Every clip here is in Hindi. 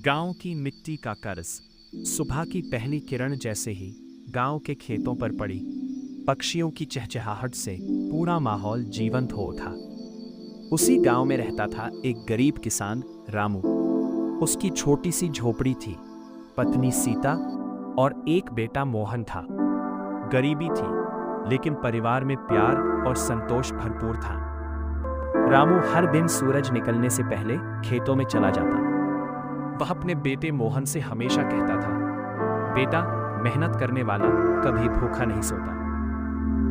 गांव की मिट्टी का कर्ज। सुबह की पहली किरण जैसे ही गांव के खेतों पर पड़ी, पक्षियों की चहचहाहट से पूरा माहौल जीवंत हो उठा। उसी गांव में रहता था एक गरीब किसान रामू। उसकी छोटी सी झोपड़ी थी, पत्नी सीता और एक बेटा मोहन था। गरीबी थी, लेकिन परिवार में प्यार और संतोष भरपूर था। रामू हर दिन सूरज निकलने से पहले खेतों में चला जाता। वह अपने बेटे मोहन से हमेशा कहता था, बेटा, मेहनत करने वाला कभी भूखा नहीं सोता।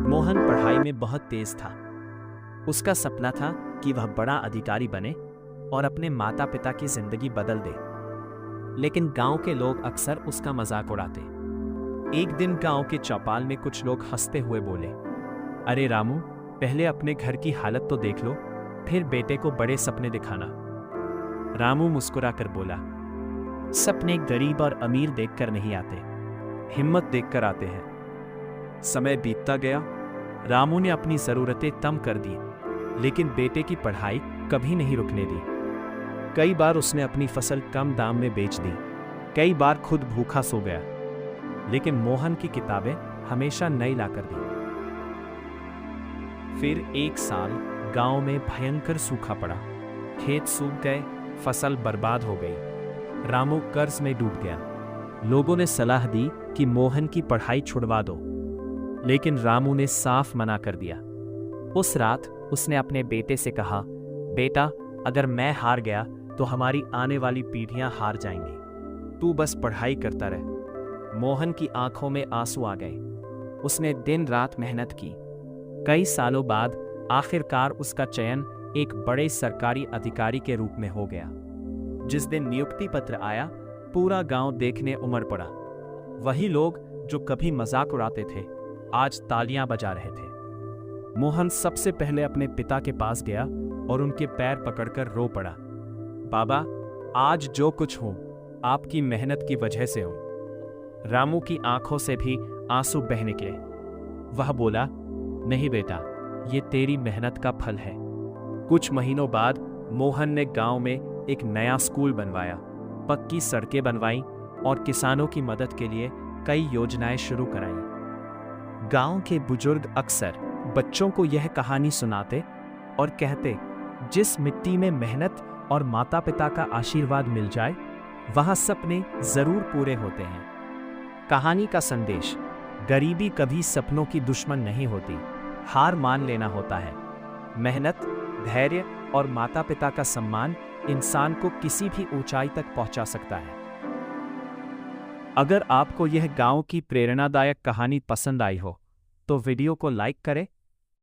मोहन पढ़ाई में बहुत तेज था। उसका सपना था कि वह बड़ा अधिकारी बने और अपने माता पिता की जिंदगी बदल दे। लेकिन गांव के लोग अक्सर उसका मजाक उड़ाते। एक दिन गांव के चौपाल में कुछ लोग हंसते हुए बोले, अरे रामू, पहले अपने घर की हालत तो देख लो, फिर बेटे को बड़े सपने दिखाना। रामू मुस्कुराकर बोला, सपने गरीब और अमीर देखकर नहीं आते, हिम्मत देखकर आते हैं। समय बीतता गया। रामू ने अपनी जरूरतें कम कर दी, लेकिन बेटे की पढ़ाई कभी नहीं रुकने दी। कई बार उसने अपनी फसल कम दाम में बेच दी, कई बार खुद भूखा सो गया, लेकिन मोहन की किताबें हमेशा नई लाकर दी। फिर एक साल गांव में भयंकर सूखा पड़ा। खेत सूख गए, फसल बर्बाद हो गई। रामू कर्ज में डूब गया। लोगों ने सलाह दी कि मोहन की पढ़ाई छुड़वा दो, लेकिन रामू ने साफ मना कर दिया। उस रात उसने अपने बेटे से कहा, बेटा, अगर मैं हार गया तो हमारी आने वाली पीढ़ियां हार जाएंगी। तू बस पढ़ाई करता रह। मोहन की आंखों में आंसू आ गए। उसने दिन रात मेहनत की। कई सालों बाद आखिरकार उसका चयन एक बड़े सरकारी अधिकारी के रूप में हो गया। जिस दिन नियुक्ति पत्र आया, पूरा गांव देखने उमड़ पड़ा। वही लोग जो कभी मजाक उड़ाते थे, आज तालियां बजा रहे थे। मोहन सबसे पहले अपने पिता के पास गया और उनके पैर पकड़कर रो पड़ा। बाबा, आज जो कुछ हूं, आपकी मेहनत की वजह से हूं। रामू की आंखों से भी आंसू बह निकले। वह बोला, नहीं बेटा, ये तेरी मेहनत का फल है। कुछ महीनों बाद मोहन ने गांव में एक नया स्कूल बनवाया, पक्की सड़कें बनवाईं और किसानों की मदद के लिए कई योजनाएं शुरू कराईं। गांव के बुजुर्ग अक्सर बच्चों को यह कहानी सुनाते और कहते, जिस मिट्टी में मेहनत और माता पिता का आशीर्वाद मिल जाए, वहां सपने जरूर पूरे होते हैं। कहानी का संदेश, गरीबी कभी सपनों की दुश्मन नहीं होती, हार मान लेना होता है। मेहनत, धैर्य और माता पिता का सम्मान इंसान को किसी भी ऊंचाई तक पहुंचा सकता है। अगर आपको यह गांव की प्रेरणादायक कहानी पसंद आई हो, तो वीडियो को लाइक करें